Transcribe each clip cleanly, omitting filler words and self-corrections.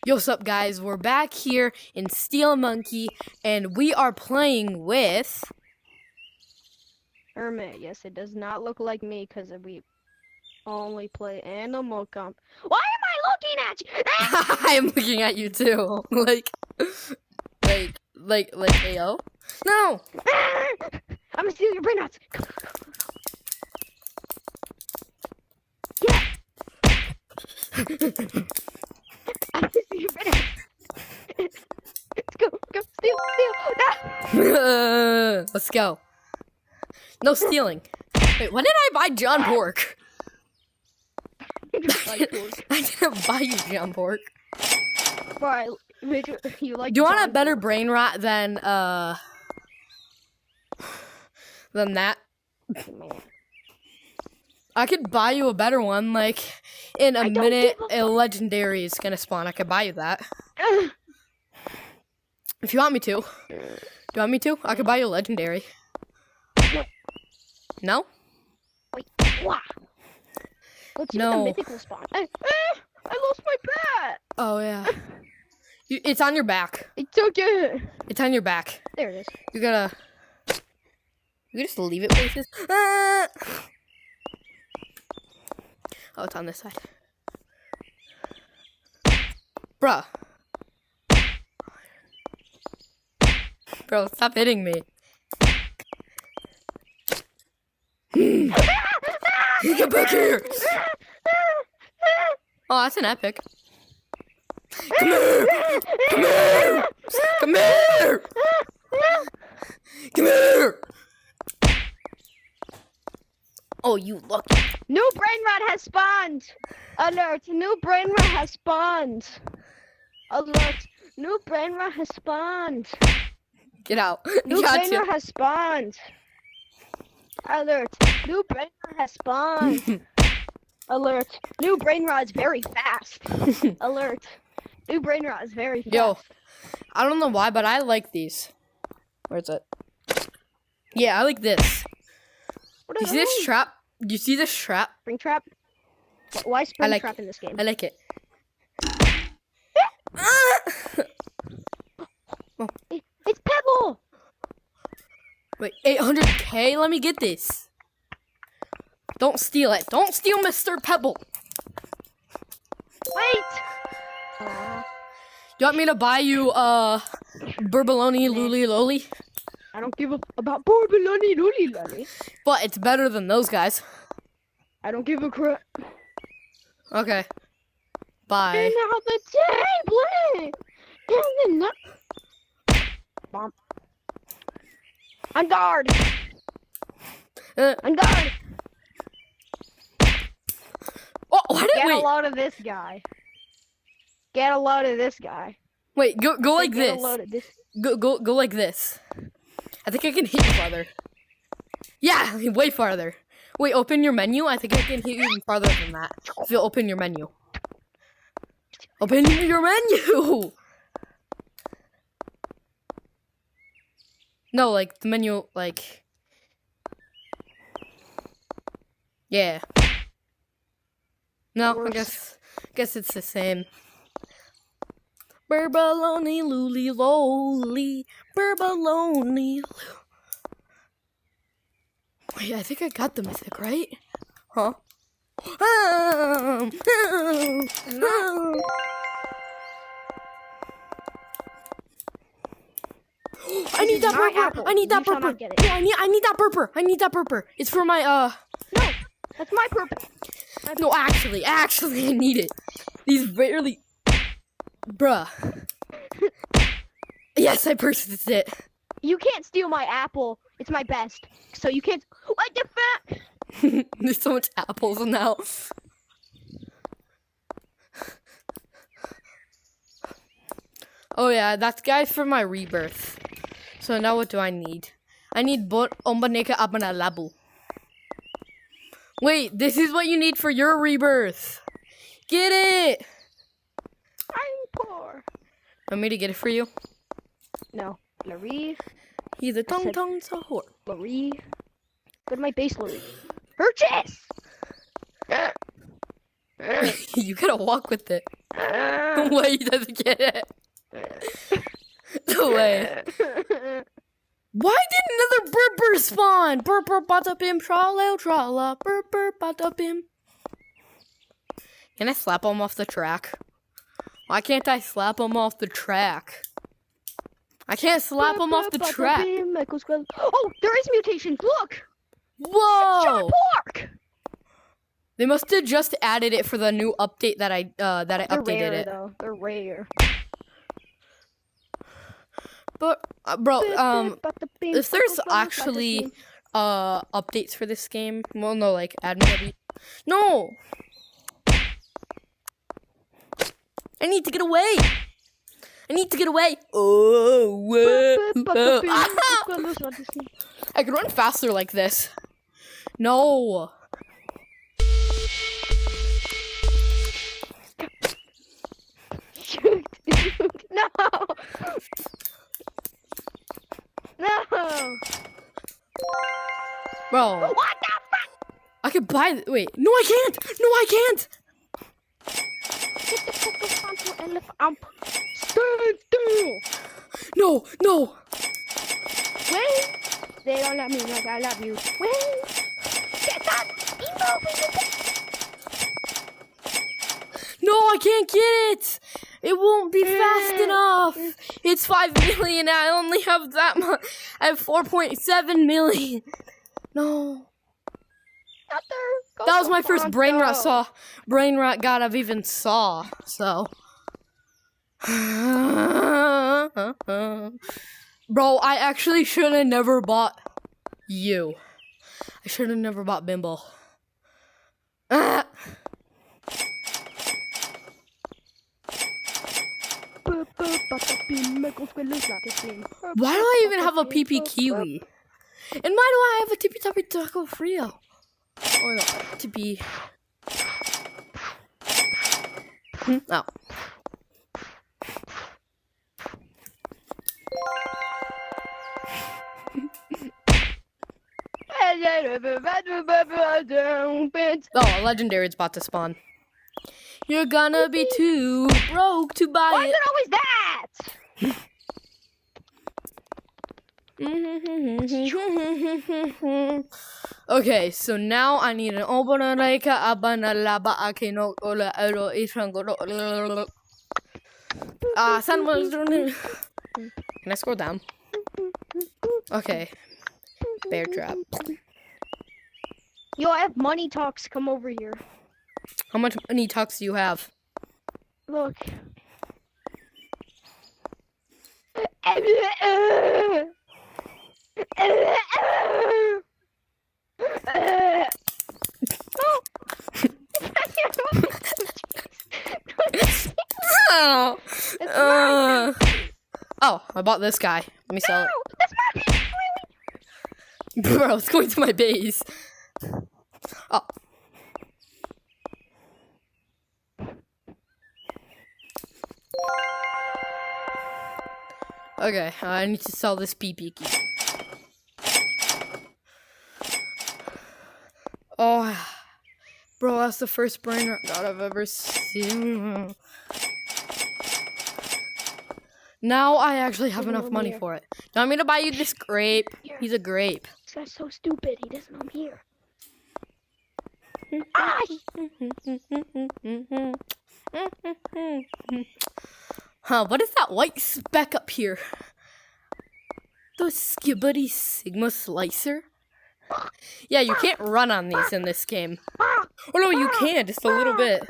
Yo, what's up, guys? We're back here in Steel Monkey, and we are playing with... Hermet. Yes, it does not look like me because we only play Animal Comp. Why am I looking at you? I'm looking at you, too. Like, AO? No! I'm gonna steal your brain nuts. Yeah. I'm gonna steal your brain nuts. Let's go, steal. No. Let's go. No stealing. Wait, when did I buy John Pork? I didn't buy you John Pork. Right, you like? Do you want a better brain rot than that? I could buy you a better one, like, in a minute, a legendary is gonna spawn. I could buy you that. If you want me to. Do you want me to? I could buy you a legendary. No? Wait, wow. Let's see no. the mythical spawn. I lost my bat! Oh, yeah. It's on your back. I took it! It's on your back. There it is. You gotta... You just leave it places. Ah! Oh, it's on this side. Bruh. Bro, stop hitting me. Get back here! Oh, that's an epic. Come here! Come here! Come here! Come here! Oh, you look. New brain rot has spawned! Alert! New brain rot has spawned! Alert! New brain rot has spawned! Get out. New brain rot has spawned! Alert! New brain rot has spawned! Alert! New brain rot is very fast! Alert! New brain rot is very fast! Yo, I don't know why, but I like these. Where's it? Yeah, I like this. What You see this trap? You see this trap? Spring trap? Why spring trap in this game? I like it. Oh. It's Pebble! Wait, 800K? Let me get this. Don't steal it. Don't steal Mr. Pebble. Wait! You want me to buy you, Burbaloni Luli Loli? I don't give a about Burbaloni Luli Loli. But it's better than those guys. I don't give a crap. Okay. Bye. And now the tablet! And the bomb. On guard! On guard! Oh, why did Get a load of this guy. Get a load of this guy. Wait, go like Get this. a load of this. Go like this. I think I can hit you farther. Yeah, way farther. Wait, open your menu. I think I can hit you even farther than that. If you open your menu. Open your menu! No, like, the menu, like... Yeah. No, I guess it's the same. Burbaloni Luli Loli. Burbaloni. Wait, I think I got the mythic, right? Huh? I need that burper. I need that burper. Yeah, I need that burper. I need that burper. It's for my No, that's my purple. No, actually, I need it. These barely, bruh. Yes, I purchased it. You can't steal my apple. It's my best. So you can't. What the fuck? There's so much apples now. Oh yeah, that guy's for my rebirth. So now what do I need? I need bot ombaneka abana labu. Wait, this is what you need for your rebirth. Get it! I'm poor. Want me to get it for you? No. Larry. He's a tongue sahur. Larry. Go to my base, Larry. Purchase! You gotta walk with it. Why he doesn't get it? No way. Why did another burr spawn? Burr bada bim trala trala burr bada bim. Can I slap him off the track? Why can't I slap him off the track? I can't slap him off the track. Oh, there is mutations. Look. Whoa! Pork. They must have just added it for the new update that I updated rare, it. Though. They're rare. But bro, if there's actually updates for this game, well, no, like admin. No, I need to get away. I need to get away. Oh, I could run faster like this. No. Shoot. No. No. Bro. What the fuck? I could buy. Wait. No, I can't. No, I can't. Get the fuck onto elephant. Stand still. No, no. Wait. They don't love me like I love you. Wait. Get that. No, I can't get it. It won't be fast enough. It's 5 million. I only have that much. I have 4.7 million. No. That was my first brain rot god I've even saw. So. Bro, I actually should have never bought you. I should have never bought Bimble. Ah. Why do I even have a PP Kiwi? And why do I have a Tippy Tappy Taco Frio? Oh no, Tippy. Oh. Oh, a legendary is about to spawn. You're gonna be too broke to buy Why it. is it always that? Okay, so now I need an opener like abana laba akino ola ero isangoro. Can I scroll down? Okay. Bear trap. Yo, I have money talks. Come over here. How much money talks do you have? Look. Oh. Oh, I bought this guy. Let me sell it. That's my Bro, it's going to my base. Oh. Okay, I need to sell this PP key. Oh, bro, that's the first brain rot god I've ever seen. Now I actually have enough money for it. Do you want me to buy you this grape? He's a grape. This guy's so stupid. He doesn't know I'm here. Huh, what is that white speck up here? The Skibbity Sigma Slicer? Yeah, you can't run on these in this game. Oh no, you can, just a little bit.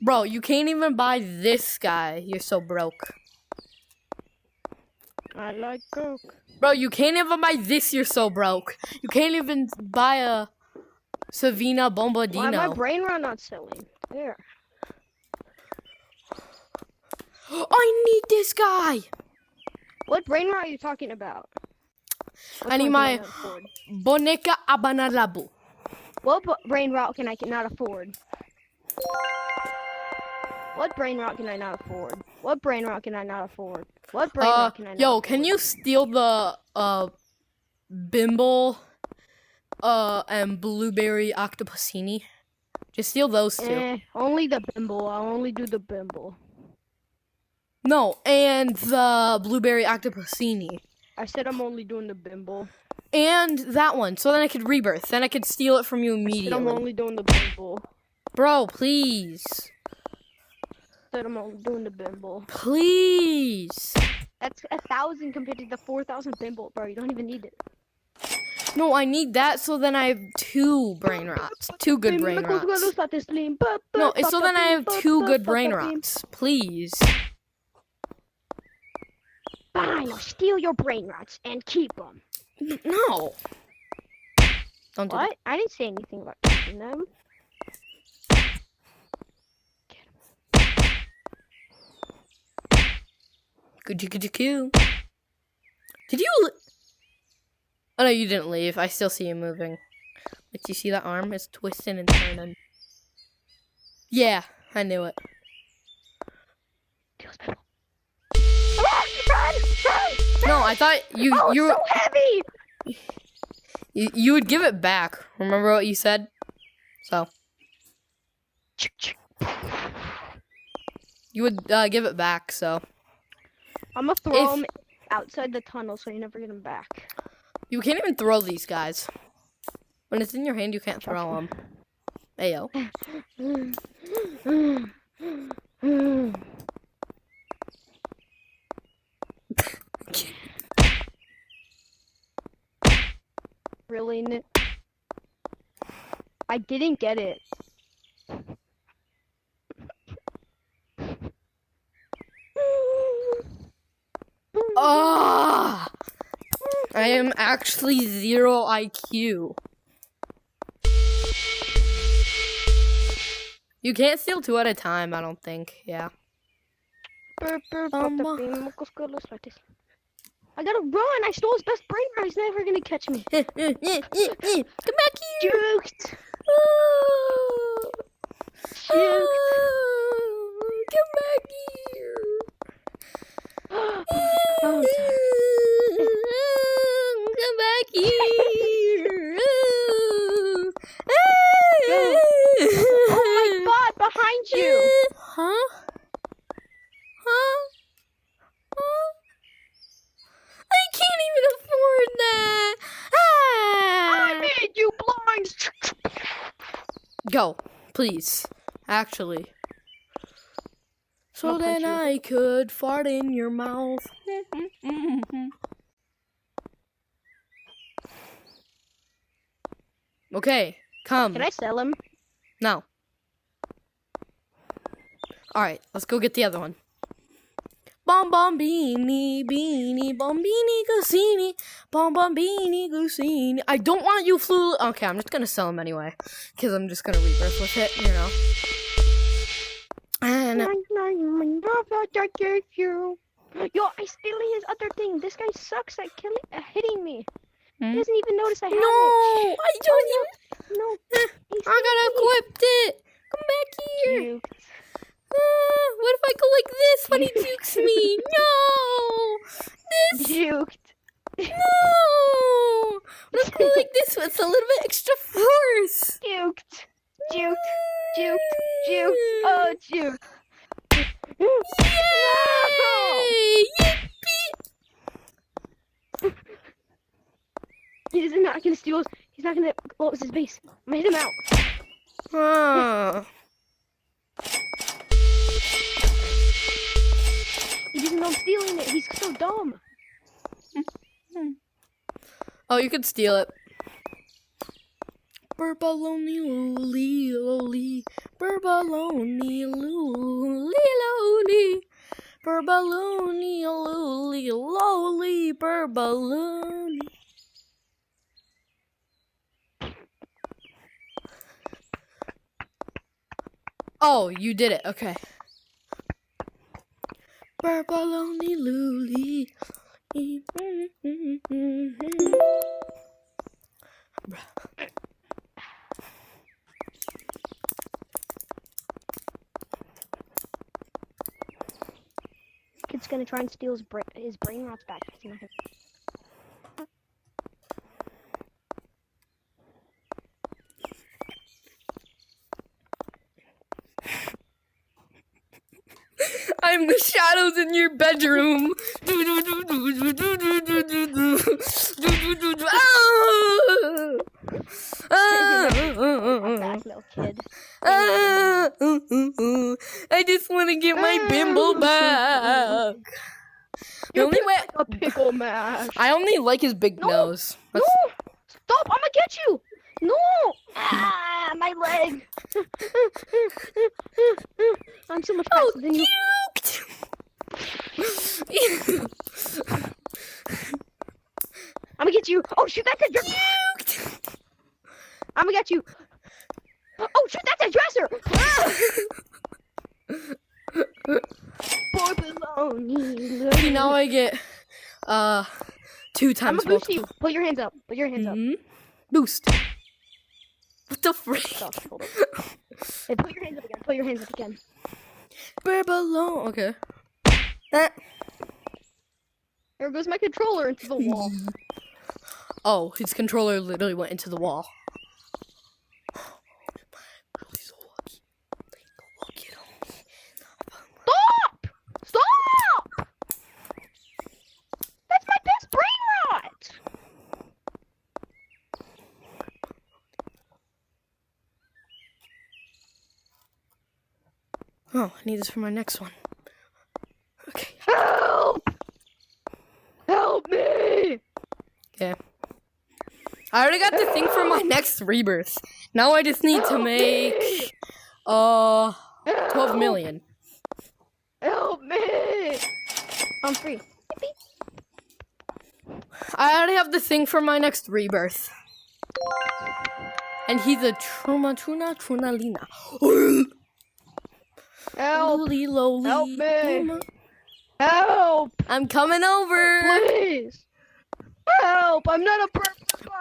Bro, you can't even buy this guy. You're so broke. I like Coke. Bro, you can't even buy this. You're so broke. You can't even buy a Savina Bombadino. Why my brain rot not selling? There. I need this guy. What brain rot are you talking about? I need my Boneca Abanalabu. What brain rot can I cannot afford? What brain rot can I not afford? What brain rot can I not afford? What brain rot can I not Yo, afford? can you steal the Bimble and Blueberry Octopusini? Just steal those two. Only the bimble. I'll only do the bimble. No, and the Blueberry Octopusini. I said I'm only doing the bimble. And that one, so then I could rebirth. Then I could steal it from you I said I'm immediately. only doing the bimble. Bro, please. I said I'm only doing the bimble. Please. That's 1,000 compared to the 4,000 bimble, bro. You don't even need it. No, I need that so then I have 2 brain rots. 2 good brain rots. No, it's so then I have 2 good brain rots. Please. Fine, I'll steal your brain rots and keep them. No. Don't do that. What? I didn't say anything about keeping them. Good. Did you? Oh no, you didn't leave. I still see you moving. Like, you see that arm? It's twisting and turning. Yeah, I knew it. No, I thought you were so heavy. you would give it back. Remember what you said? So you would give it back. So I'm gonna throw them outside the tunnel so you never get them back. You can't even throw these guys. When it's in your hand, you can't throw them. Ayo. Really? I didn't get it. Ah! I am actually 0 IQ. You can't steal 2 at a time, I don't think. Yeah. I gotta run! I stole his best brain rot. He's never gonna catch me. Come back here! Juked! Juked! Come back here! Oh, Come back here! oh my god, behind you! Huh? Huh? I can't even afford that! I made you blind! Go, please. Actually. So I'll then punch you. I could fart in your mouth. Okay, come. Can I sell him? No. Alright, let's go get the other one. Bombini, beanie, bombini, goosini, bombini, goosini. I don't want you flew. Okay, I'm just gonna sell him anyway. Because I'm just gonna rebirth with it, you know. And Yo, I stealing his other thing. This guy sucks at hitting me. Hmm? He doesn't even notice I have it. no, I don't even. No, I got equipped it. Come back here. you. What if I go like this when he jukes me? No, this. Juked. No. Let's go like this with a little bit extra force. Juked. Juked. Juked. Juked. Oh, juked. Yay! Yippee! He's not gonna steal. He's not gonna close his base. I'm gonna hit him out. He doesn't know I'm stealing it. He's so dumb. Oh, you could steal it. Burbaloni loli loli, burbaloni loli loli, burbaloni loli loli, burbaloni. Oh, you did it. Okay. Burbaloni loli. gonna try and steal his brain rots back. He's not gonna... I'm the shadows in your bedroom. Back, little kid. I just want to get my bimble back. The only way A pickle mash. I only like his big nose. No! Stop! I'm gonna get you! No! Ah, my leg! I'm so much faster than you. I'm gonna get you! Oh shoot, that's a dresser! I'm gonna get you! Oh shoot, that's a dresser! Boy baloney. See, now I get 2 I'm times gonna boost more. you. Put your hands up. Put your hands up. Boost. What the frick? Stop, hold up. Hey, put your hands up again. Put your hands up again. Balloon. Okay. There goes my controller into the wall. Oh, his controller literally went into the wall. He's so lucky. Go look at him. Stop! Stop! That's my best brain rot! Oh, I need this for my next one. Okay. Help! Help me! Okay. I already got the thing for my next rebirth. Now I just need to make 12 million. Help me! I'm free. I already have the thing for my next rebirth. And he's a Trunalina. Help! Lowly, lowly. Help me! Help! I'm coming over. Please! Help! I'm not a person!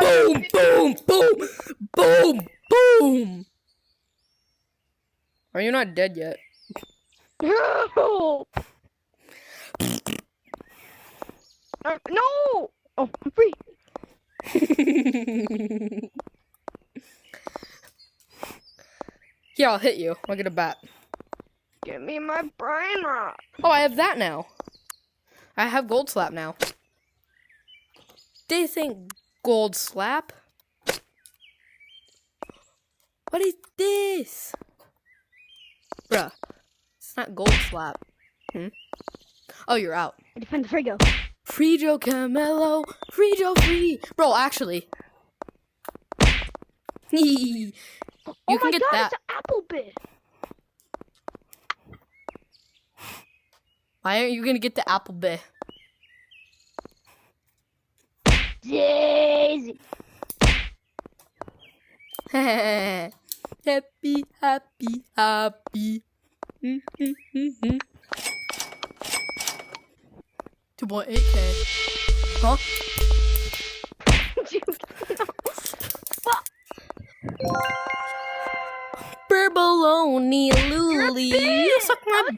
Boom, boom, boom, boom, boom. Are you not dead yet? Help! No! Oh, I'm free. Here, I'll hit you. I'll get a bat. Give me my brain rot. Oh, I have that now. I have gold slap now. They think gold slap? What is this? Bruh. It's not gold slap. Oh, you're out. I defend the Frigo. Free Joe Camelo. Free Joe free. Bro, actually. You can get that. It's an apple bit. Why aren't you gonna get the apple bit? Daisy. Happy, happy, happy. 2.8K. Huh? Burbaloni, Luli. You suck my.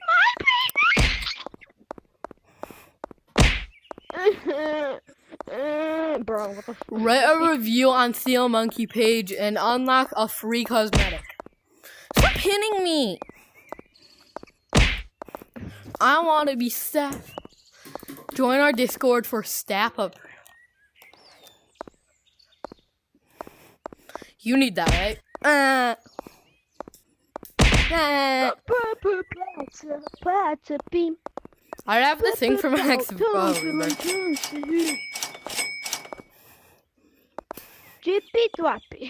Bro, what the f- Write a review on Theo Monkey page and unlock a free cosmetic. Stop hitting me. I want to be staff. Join our Discord for staff up. You need that, right? I have the thing for my next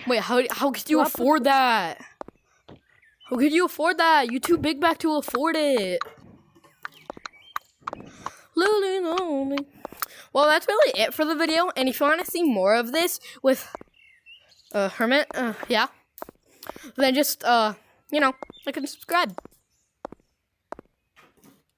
Wait, how could you afford that? How could you afford that? You're too big back to afford it. Well, that's really it for the video. And if you want to see more of this with Hermit, yeah, then just like and subscribe.